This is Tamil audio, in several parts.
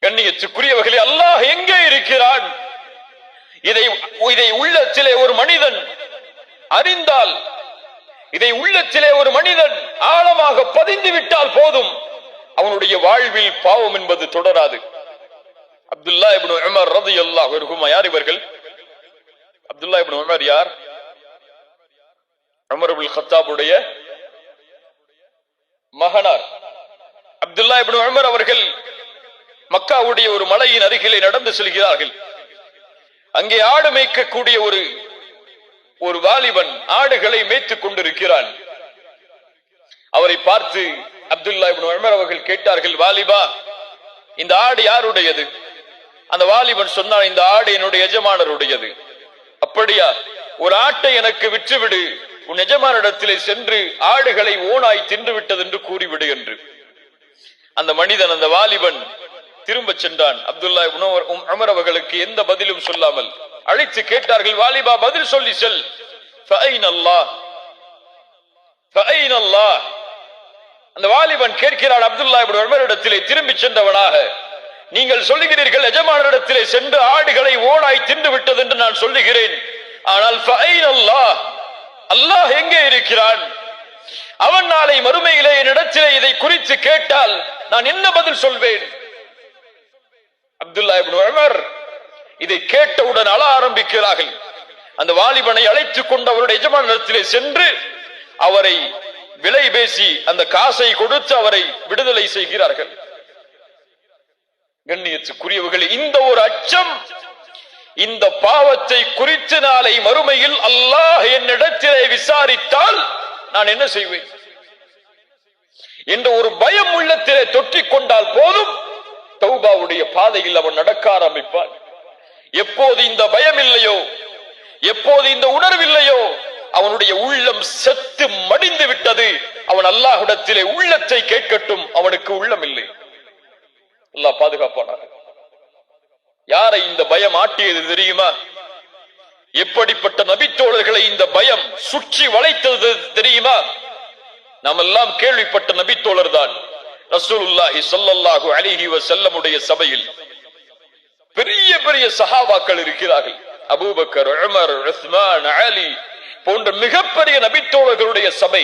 கண்ணியத்துக்குரியவர்களே, அல்லாஹ் எங்கே இருக்கிறான்? இதை உள்ளத்திலே ஒரு மனிதன் அறிந்தால், இதை உள்ளத்திலே ஒரு மனிதன் ஆழமாக பதிந்து விட்டால் போதும், அவனுடைய வாழ்வில் பாவம் என்பது தொடராது. அப்துல்லா இப்னு உமர் ரலியல்லாஹு அன்ஹுமா யார் இவர்கள்? அப்துல்லா இப்னு உமர் யார்? உமர் இப்னு கத்தாபுடைய மகனார். அப்துல்லா இப்னு உமர் அவர்கள் மக்காவுடைய ஒரு மலையின் அருகிலே நடந்து செல்கிறார்கள். அங்கே ஆடு மேய்க்கக்கூடிய ஒரு வாலிபன் ஆடுகளை மேய்த்துக் கொண்டிருக்கிறான். அவரை பார்த்து அப்துல்லா இப்னு உமர் அவர்கள் கேட்டார்கள், வாலிபா, இந்த ஆடு யாருடையது? அந்த வாலிபன் சொன்னான், இந்த ஆடு என்னுடைய எஜமானருடையது. அப்படியா? ஒரு ஆட்டை எனக்கு விற்றுவிடு, உன் எஜமானிடத்திலே சென்று ஆடுகளை ஓனாய் தின்று விட்டது என்று கூறிவிடு என்று. அந்த மனிதன், அந்த வாலிபன் திரும்ப சென்றான். அப்துல்லா இப்னு உமர் அவர்களுக்கு எந்த பதிலும் சொல்லாமல் அழைத்து கேட்டார்கள், வாலிபா, பதில் சொல்லி செல். அந்த வாலிபன் கேட்கிறான் அப்துல்லா இப்னு உமரிடத்திலே திரும்பி சென்றவனாக, நீங்கள் சொல்லுகிறீர்கள் எஜமானரிடத்திலே சென்று ஆடுகளை ஓனாய் தின்று விட்டது என்று நான் சொல்லுகிறேன், ஆனால் அல்லாஹ் எங்கே இருக்கிறான்? அவன் நாளை மறுமையிலே என்னிடத்திலே இதை குறித்து கேட்டால் நான் என்ன பதில் சொல்வேன்? அப்துல்லா இப்னு உமர் இதை கேட்டவுடன் அழ ஆரம்பிக்கிறார்கள். அந்த வாலிபனை அழைத்துக் கொண்டு அவருடைய எஜமானரிடத்திலே சென்று அவரை விலை பேசி அந்த காசை கொடுத்து அவரை விடுதலை செய்கிறார்கள். கண்ணியத்துக்குரியவர்களே, இந்த ஒரு அச்சம், இந்த பாவத்தை குறித்து நாளை மறுமையில் அல்லாஹ் என்னிடத்திலே விசாரித்தால் நான் என்ன செய்வேன் என்ற ஒரு பயம் உள்ளத்திலே தொற்றிக் கொண்டால் போதும், தௌபாவுடைய பாதையில் அவன் நடக்க ஆரம்பிப்பான். எப்போது இந்த பயம் இல்லையோ, எப்போது இந்த உணர்வில்லையோ, அவனுடைய உள்ளம் செத்து மடிந்து விட்டது. அவன் அல்லாஹ்விடத்திலே உள்ளத்தை கேட்கட்டும், அவனுக்கு உள்ளம் இல்லை. அல்லாஹ் பாதுகாப்பானாக. யாரை இந்த பயம் ஆட்டியது தெரியுமா? எப்படிப்பட்ட நபித்தோழர்களை இந்த பயம் சுற்றி வளைத்தது தெரியுமா? நாம் எல்லாம் கேள்விப்பட்ட நபித்தோழர் தான் ரசூலுல்லாஹி ஸல்லல்லாஹு அலைஹி வஸல்லமுடைய சபையில் பெரிய பெரிய சஹாபாக்கள் இருக்கிறார்கள். அபூபக்கர், உமர், உஸ்மான், அலி போன்ற மிகப்பெரிய நபித்தோழர்களுடைய சபை.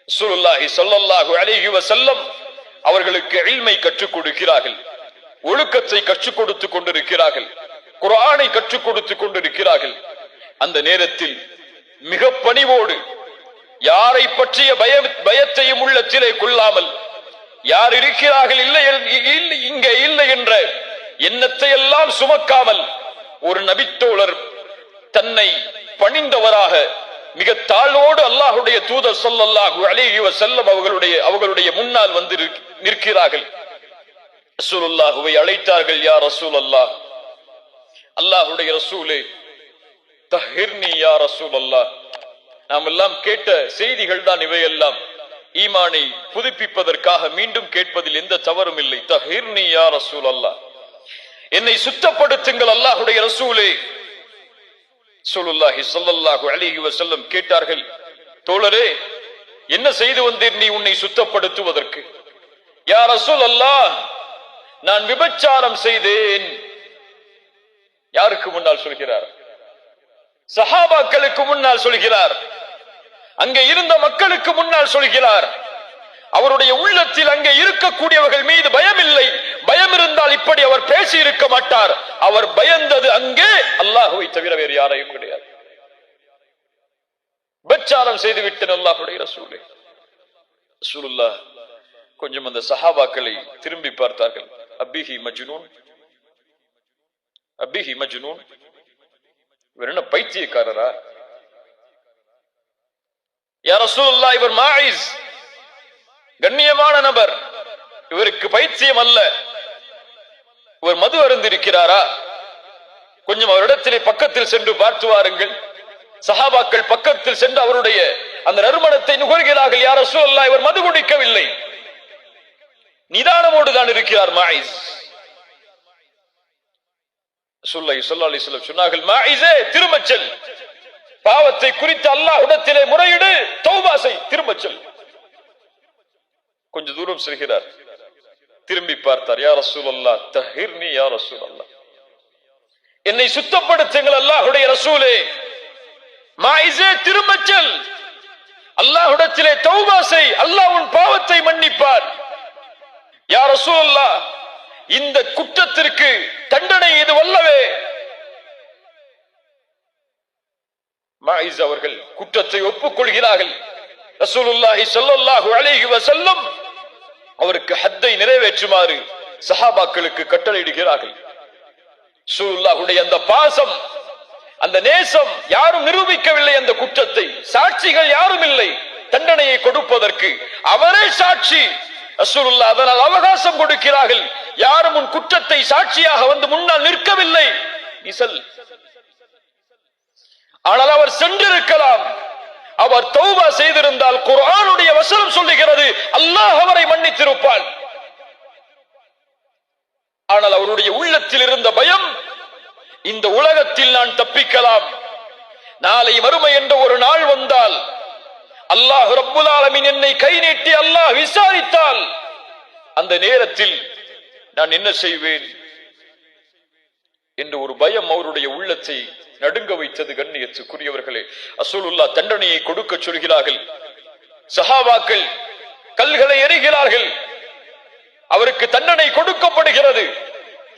ரசூலுல்லாஹி ஸல்லல்லாஹு அலைஹி வஸல்லம் அவர்களுக்கு இல்மை கற்றுக் கொடுக்கிறார்கள், ஒழுக்கத்தை கற்றுக் கொடுத்துக் கொண்டிருக்கிறார்கள், குர்ஆனை கற்றுக் கொடுத்துக் கொண்டிருக்கிறார்கள். அந்த நேரத்தில் மிக பணிவோடு, யாரை பற்றிய பயத்தையும் உள்ளத்திலே கொள்ளாமல், யார் இருக்கிறார்கள் இங்கே இல்லை என்ற எண்ணத்தை எல்லாம் சுமக்காமல், ஒரு நபித்தோழர் தன்னை பணிந்தவராக மிக தாழ்வோடு அல்லாஹ்வுடைய தூதர் ஸல்லல்லாஹு அலைஹி வஸல்லம் அவர்களுடைய முன்னால் வந்து நிற்கிறார்கள். ரசூலுல்லாஹ்வை அழைத்தார்கள், யா ரசூலல்லாஹ், அல்லாஹ்வுடைய ரசூலே, தஹிர்னி யா ரசூலல்லாஹ். நாம் எல்லாம் கேட்ட செய்திகள் தான் இவையெல்லாம். ஈமானை புதுப்பிப்பதற்காக மீண்டும் கேட்பதில் எந்த தவறும் இல்லை. தஹிர்னி யா ரசூலல்லாஹ், என்னை சுத்தப்படுத்துங்கள் அல்லாஹ்வுடைய ரசூலே. ரசூலுல்லாஹி ஸல்லல்லாஹு அலைஹி வஸல்லம் கேட்டார்கள், தோழரே, என்ன செய்து வந்தீர் நீ உன்னை சுத்தப்படுத்துவதற்கு? யா ரசூலல்லாஹ், நான் விபச்சாரம் செய்தேன். யாருக்கு முன்னால் சொல்கிறார்? சஹாபாக்களுக்கு முன்னால் சொல்கிறார், அங்கே இருந்த மக்களுக்கு முன்னால் சொல்கிறார். அவருடைய உள்ளத்தில் அங்கே இருக்கக்கூடியவர்கள் மீது பயம் இல்லை. பயம் இருந்தால் இப்படி அவர் பேசி இருக்க மாட்டார். அவர் பயந்தது அங்கே அல்லாஹ்வை தவிர வேறு யாரையும் கிடையாது. விபச்சாரம் செய்து விட்டேன் அல்லாஹ்வுடைய ரசூலே. ரசூலுல்லாஹ் கொஞ்சம் அந்த சஹாபாக்களை திரும்பி பார்த்தார்கள். அபிஹி மஜ்னூன், அபிஹி மஜ்னூன், இவர் என்ன பைத்தியக்காரரா? யா ரசூலுல்லாஹ், இவர் மாயிஸ், கண்ணியமான நபர், இவருக்கு பைத்தியம் அல்ல. இவர் மது அருந்திருக்கிறாரா? கொஞ்சம் அவரிடத்திலே பக்கத்தில் சென்று பார்த்து வாருங்கள். சஹாபாக்கள் பக்கத்தில் சென்று அவருடைய அந்த நறுமணத்தை நுகர்கிறார்கள். யா ரசூலல்லாஹ், இவர் மது குடிக்கவில்லை, நிதானமோடு தான் இருக்கிறார் மாயிஸ். ரசூலுல்லாஹி ஸல்லல்லாஹு அலைஹி வஸல்லம் சொன்னார்கள், மாயிஸே, திரும்பச் செல், பாவத்தை குறித்து அல்லாஹ்விடத்திலே முறையிடு, தௌபா செய், திரும்பச் செல். கொஞ்ச தூரம் செல்கிறார், திரும்பி பார்த்தார். யா ரசூலல்லாஹ் தஹிர்னி யா ரசூலல்லாஹ், என்னை சுத்தப்படுத்துங்கள் அல்லாஹ்வுடைய ரசூலே. மாயிஸே திரும்பச் செல், அல்லாஹ்விடத்திலே தௌபா செய், அல்லாஹ் உன் பாவத்தை மன்னிப்பார். யா ரசூலல்லாஹ், இந்த குற்றத்திற்கு தண்டனை இது வல்லவே. மாயிஸ் அவர்கள் குற்றத்தை ஒப்புக்கொள்கிறார்கள். ரசூலுல்லாஹி ஸல்லல்லாஹு அலைஹி வஸல்லம் அவருக்கு ஹத்தை நிறைவேற்றுமாறு சஹாபாக்களுக்கு கட்டளையிடுகிறார்கள். ரசூலுல்லாஹுடைய அந்த பாசம், அந்த நேசம் யாரும் நிரூபிக்கவில்லை. அந்த குற்றத்தை சாட்சிகள் யாரும் இல்லை தண்டனையை கொடுப்பதற்கு, அவரே சாட்சி. ரசூலுல்லாஹ் அதனால் அவகாசம் கொடுக்கிறார்கள். யாரும் உன் குற்றத்தை சாட்சியாக வந்து முன்னால் நிற்கவில்லை, நீ செல். ஆனால் அவர் சென்றிருக்கலாம். அவர் தௌபா செய்திருந்தால் குர்ஆனுடைய வசனம் சொல்லுகிறது அல்லாஹ் அவரை மன்னித்திருப்பான். ஆனால் அவருடைய உள்ளத்தில் இருந்த பயம், இந்த உலகத்தில் நான் தப்பிக்கலாம், நாளை மறுமை என்ற ஒரு நாள் வந்தால் அல்லாஹ் ரப்புல் ஆலமீன் என்னை கை நீட்டி அல்லாஹ் விசாரித்தால் அந்த நேரத்தில் நான் என்ன செய்வேன் என்ற ஒரு பயம் அவருடைய உள்ளத்தை நடுங்க வைத்தது. கண்ணியத்துக்குரியவர்களே, ரசூலுல்லாஹ் தண்டனையை கொடுக்க சொல்கிறார்கள். சஹாபாக்கள் கல்களை எறிகிறார்கள். அவருக்கு தண்டனை கொடுக்கப்படுகிறது.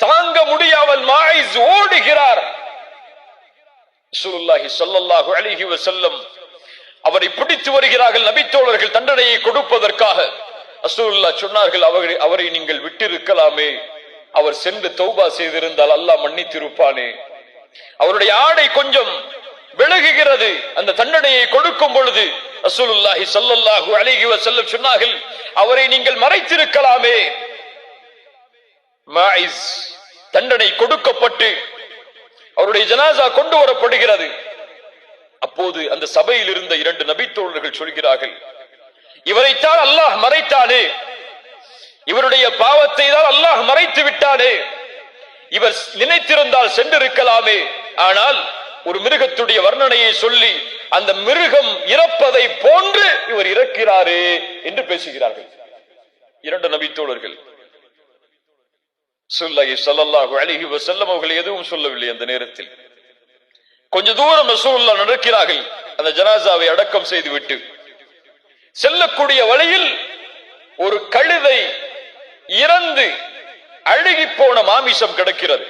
தாங்க முடியாமல் மாயிஸ் ஓடுகிறார். ரசூலுல்லாஹி ஸல்லல்லாஹு அலைஹி வஸல்லம் அவரை பிடித்து வருகிறார்கள் நபித்தோழர்கள் தண்டனையை கொடுப்பதற்காக. ரசூலுல்லாஹ் சொன்னார்கள், அவரை நீங்கள் விட்டிருக்கலாமே, அவர் சென்று தௌபா செய்திருந்தால் அல்லாஹ் மன்னித்திருப்பானே. அவருடைய ஆடை கொஞ்சம் விலகுகிறது. அந்த தண்டனையை கொடுக்கும் பொழுது ரசூலுல்லாஹி ஸல்லல்லாஹு அலைஹி வஸல்லம் சொன்னார்கள், அவரை நீங்கள் மறைத்திருக்கலாமே. மாயிஸ் தண்டனை கொடுக்கப்பட்டு அவருடைய ஜனாசா கொண்டு வரப்படுகிறது. அப்போது அந்த சபையில் இருந்த 2 நபித்தோழர்கள் சொல்கிறார்கள், இவரைத்தான் அல்லாஹ் மறைத்தானே, இவருடைய பாவத்தை தான் அல்லாஹ் மறைத்து விட்டானே, இவர் நினைத்திருந்தால் சென்றிருக்கலாமே. ஆனால் ஒரு மிருகத்துடைய வர்ணனையை சொல்லி அந்த மிருகம் இறப்பதை போன்று இவர் இறக்கிறாரே என்று பேசுகிறார்கள் 2 நபித்தோழர்கள். ஸல்லல்லாஹு அலைஹி வஸல்லம் அவர்கள் எதுவும் சொல்லவில்லை. அந்த நேரத்தில் கொஞ்ச தூரம் ரசூலுல்லாஹ் நடக்கிறார்கள். அந்த ஜனாசாவை அடக்கம் செய்துவிட்டு செல்லக்கூடிய வழியில் ஒரு கழுதை இறந்து அழுகி போன மாமிசம் கிடக்கிறது.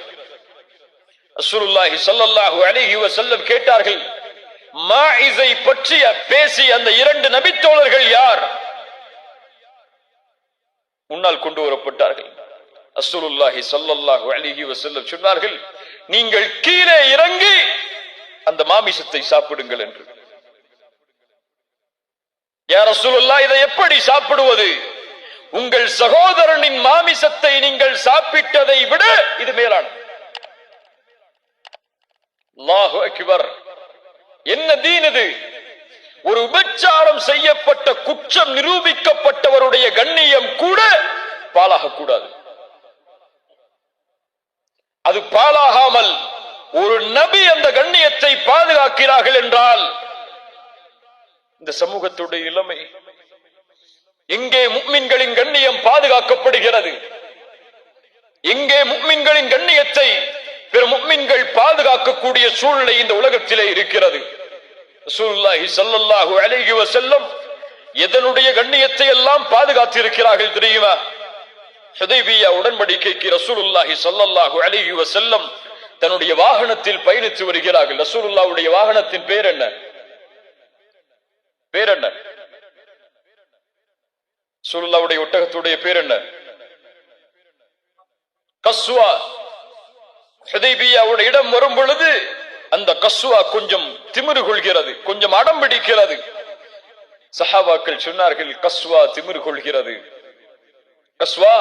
ரசூலுல்லாஹி ஸல்லல்லாஹு அலைஹி வஸல்லம் கேட்டார்கள், மாயிஸை பற்றி பேசி அந்த 2 நபித்தோழர்கள் யார்? முன்னால் கொண்டு வரப்பட்டார்கள். ரசூலுல்லாஹி ஸல்லல்லாஹு அலைஹி வஸல்லம் சொன்னார்கள், நீங்கள் கீழே இறங்கி அந்த மாமிசத்தை சாப்பிடுங்கள் என்று. யா ரசூலுல்லாஹ், இதை எப்படி சாப்பிடுவது? உங்கள் சகோதரனின் மாமிசத்தை நீங்கள் சாப்பிட்டதை விட இது மேலான. அல்லாஹு அக்பர். என்ன தீன் இது? ஒரு விபச்சாரம் செய்யப்பட்ட குற்றம் நிரூபிக்கப்பட்டவருடைய கண்ணியம் கூட பாழாக கூடாது. அது பாழாகாமல் ஒரு நபி அந்த கண்ணியத்தை பாதுகாக்கிறார்கள் என்றால் இந்த சமூகத்துடைய நிலைமை எங்கே முஃமின்களின் கண்ணியம் பாதுகாக்கப்படுகிறது? எங்கே முஃமின்களின் கண்ணியத்தை பிற முஃமின்கள் பாதுகாக்கக்கூடிய சூழ்நிலை இந்த உலகத்திலே இருக்கிறது? ரசூலுல்லாஹி ஸல்லல்லாஹு அலைஹி வஸல்லம் எதனுடைய கண்ணியத்தை எல்லாம் பாதுகாத்திருக்கிறார்கள் தெரியுமா? ஹுதைபியா உடன்படிக்கைக்கு ரசூலுல்லாஹி ஸல்லல்லாஹு அலைஹி வஸல்லம் தன்னுடைய வாகனத்தில் பயணித்து வருகிறார்கள். ரசூலுல்லாஹ்வுடைய வாகனத்தின் பேர் என்ன? பேர் என்ன? ரசூலுல்லாஹ்வுடைய ஒட்டகத்துடைய பேர் என்ன? கஸ்வா. ஹுதைபியாவுடைய இடம் வரும் பொழுது அந்த கஸ்வா கொஞ்சம் திமிரு கொள்கிறது, கொஞ்சம் அடம் பிடிக்கிறது. சஹாபாக்கள் சொன்னார்கள், கஸ்வா திமிரு கொள்கிறது, கஸ்வா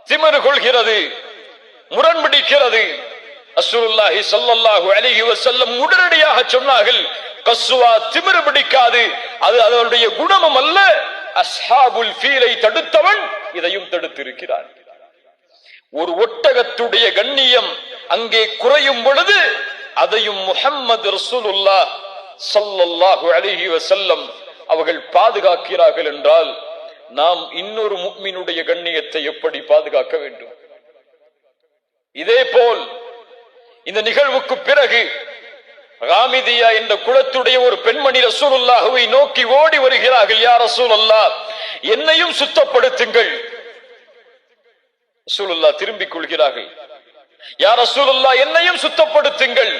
திமிரு கொள்கிறது, முரண்பிடிக்கிறது. ரசூலுல்லாஹி ஸல்லல்லாஹு அலைஹி வஸல்லம் உடனடியாக சொன்னார்கள், கஸ்வா திமிரு பிடிக்காது, அது அதனுடைய குணமும் அல்ல. அஸ்ஹாபுல் ஃபீலை தடுத்தவன் இதையும் தடுத்திருக்கிறான். ஒரு ஒட்டகத்துடைய கண்ணியம் அங்கே குறையும் பொழுது அதையும் முஹம்மது ரசூலுல்லாஹ் ஸல்லல்லாஹு அலைஹி வஸல்லம் அவர்கள் பாதுகாக்கிறார்கள் என்றால் நாம் இன்னொரு முஃமினுடைய கண்ணியத்தை எப்படி பாதுகாக்க வேண்டும்? இதே போல் இந்த நிகழ்வுக்கு பிறகு ராமிதியா என்ற குலத்துடைய ஒரு பெண்மணி ரசூலுல்லாஹ்வை நோக்கி ஓடி வருகிறார்கள். யா ரசூலல்லாஹ், என்னையும் சுத்தப்படுத்துங்கள். ரசூலுல்லாஹ் திரும்பிக் கொள்கிறார்கள். யா ரசூலுல்லாஹ், என்னையும் சுத்தப்படுத்துங்கள்.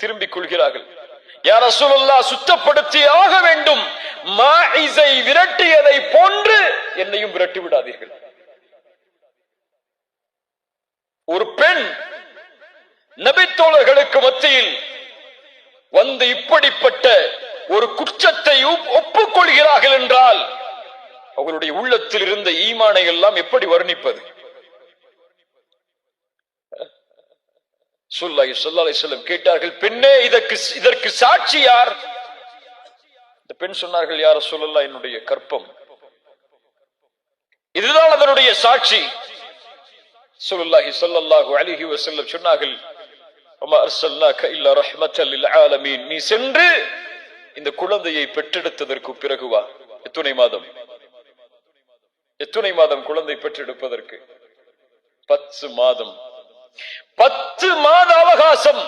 திரும்பிக் கொள்கிறார்கள். யா ரசூலுல்லாஹ், சுத்தப்படுத்தி ஆக வேண்டும். மாஇஸை விரட்டியதை போன்று என்னையும் விரட்டி விடாதீர்கள். ஒரு பெண் நபித்தோழர்களுக்கு மத்தியில் வந்து இப்படிப்பட்ட ஒரு குற்றத்தை ஒப்புக்கொள்கிறார்கள் என்றால் அவர்களுடைய உள்ளத்தில் இருந்த ஈமானை எல்லாம் எப்படி வர்ணிப்பது? ஸல்லல்லாஹு அலைஹி வஸல்லம் கேட்டார்கள், பெண்ணே, இதற்கு சாட்சி யார்? இந்த பெண் சொன்னார்கள், யா ரசூலல்லாஹ், என்னுடைய கற்பம், இதுதான் அதனுடைய சாட்சி. ஸல்லல்லாஹு அலைஹி வஸல்லம் சொன்னார்கள், வமா அர்ஸல்னாக இல்லா ரஹ்மத்தல் லில் ஆலமீன், நீ சென்று இந்த குழந்தையை பெற்றெடுத்ததற்கு பிறகு வா. எத்தனை மாதம்? எத்தனை மாதம் குழந்தை பெற்றெடுப்பதற்கு? 10 மாதம். 10 மாத அவகாசம்.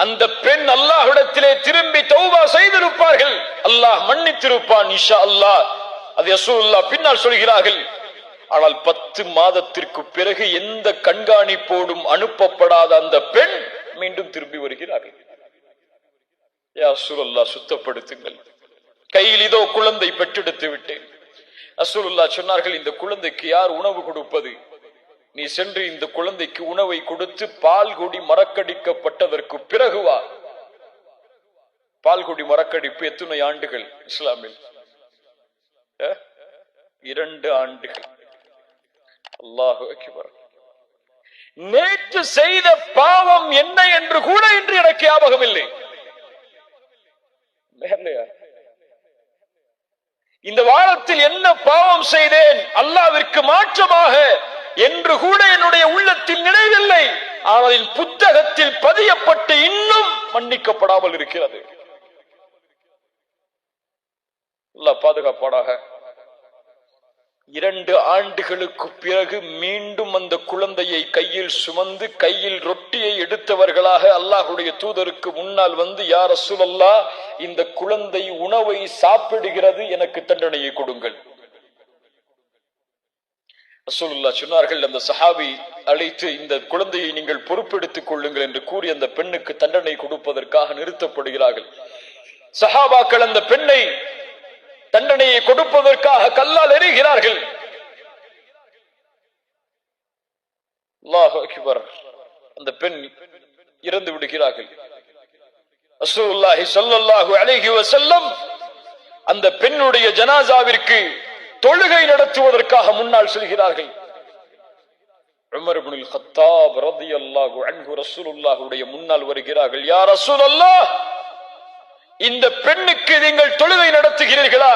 அந்த பெண் அல்லாஹ்விடத்திலே திரும்பி தௌபா செய்திருப்பார்கள், அல்லாஹ் மன்னித்திருப்பான் இன்ஷா அல்லாஹ். அது ரசூலுல்லாஹ் பின்னால் சொல்கிறார்கள். ஆனால் 10 மாதத்திற்கு பிறகு எந்த கண்காணிப்போடும் அனுப்பப்படாத அந்த பெண் மீண்டும் திரும்பி வருகிறார்கள். யா ரசூலுல்லாஹ், சுத்தப்படுத்துங்கள், கையில் இதோ குழந்தை பெற்றெடுத்து விட்டேன். ரசூலுல்லாஹ் சொன்னார்கள், இந்த குழந்தைக்கு யார் உணவு கொடுப்பது? நீ சென்று இந்த குழந்தைக்கு உணவை கொடுத்து பால்குடி மறக்கடிக்கப்பட்டதற்கு பிறகு வா. பால்குடி மறக்கடிப்பு எத்தனை ஆண்டுகள் இஸ்லாமில்? 2 ஆண்டுகள். அல்லாஹு அக்பர். நேற்று செய்த பாவம் என்ன என்று கூட இன்று எனக்கு ஞாபகம் இல்லை. இந்த வாரத்தில் என்ன பாவம் செய்தேன் அல்லாஹ்விற்கு மாற்றமாக என்று கூட என்னுடைய உள்ளத்தில் நினைவில்லை. ஆனால் புத்தகத்தில் பதியப்பட்டு இன்னும் மன்னிக்கப்படாமல் இருக்கிறது. அல்லாஹ் பாதுகாப்பானாக. 2 ஆண்டுகளுக்கு பிறகு மீண்டும் அந்த குழந்தையை கையில் சுமந்து கையில் ரொட்டியை எடுத்தவர்களாக அல்லாஹ்வுடைய தூதருக்கு முன்னால் வந்து, யா ரசூலல்லாஹ், இந்த குழந்தை உணவை சாப்பிடுகிறது, எனக்கு தண்டனையை கொடுங்கள். ரசூலுல்லாஹ் சொன்னார்கள், அந்த சஹாபி அழைத்து, இந்த குழந்தையை நீங்கள் பொறுப்பெடுத்துக் கொள்ளுங்கள் என்று கூறி அந்த பெண்ணுக்கு தண்டனை கொடுப்பதற்காக நிறுத்தப்படுகிறார்கள். சஹாபாக்கள் அந்த பெண்ணை தண்டனையை கொடுப்பதற்காக கல்லால் எறிகிறார்கள். அல்லாஹு அக்பர். அந்த பெண் இறந்து விடுகிறார்கள். ரசூலுல்லாஹி ஸல்லல்லாஹு அலைஹி வஸல்லம் அந்த பெண்ணுடைய ஜனாசாவிற்கு தொழுகை நடத்துவதற்காக முன்னால் செல்கிறார்கள். உமர் இப்னுல் கத்தாப் ரலியல்லாஹு அன்ஹு ரசூலுல்லாஹுடைய முன்னால் வருகிறார்கள். யா ரசூலல்லாஹ், இந்த பெண்ணுக்கு நீங்கள் தொழுகை நடத்துகிறீர்களா?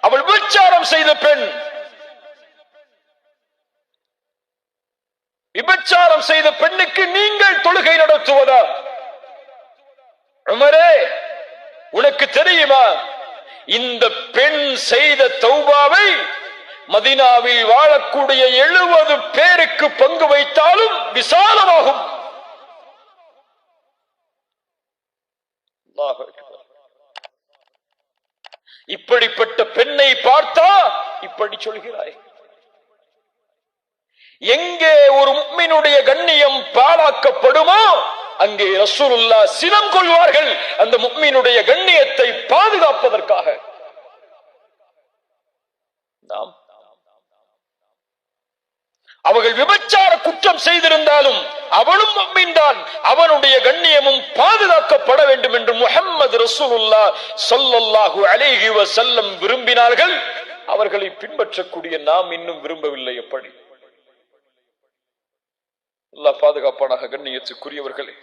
அவள் விபச்சாரம் செய்த பெண். விபச்சாரம் செய்த பெண்ணுக்கு நீங்கள் தொழுகை நடத்துவதா? உமரே, உனக்கு தெரியுமா, இந்த பெண் செய்த தௌபாவை மதீனாவில் வாழக்கூடிய 70 பேருக்கு பங்கு வைத்தாலும் விசாலமாகும். இப்படிப்பட்ட பெண்ணை பார்த்தா இப்படி சொல்கிறாய்? எங்கே ஒரு முஃமினுடைய கண்ணியம் பாழாக்கப்படுமோ அங்கே ரசூலுல்லாஹ் சினம் கொள்வார்கள், அந்த முஃமினுடைய கண்ணியத்தை பாதுகாப்பதற்காக. அவர்கள் விபச்சார குற்றம் செய்திருந்தாலும் அவளும் முஃமின் தான், அவனுடைய கண்ணியமும் பாதுகாக்கப்பட வேண்டும் என்று முஹம்மது ரசூலுல்லாஹ் ஸல்லல்லாஹு அலைஹி வஸல்லம் விரும்பினார்கள். அவர்களை பின்பற்றக்கூடிய நாம் இன்னும் விரும்பவில்லை. எப்படி? அல்லாஹ் பாதுகாப்பானாக. கண்ணியத்துக்குரியவர்களே,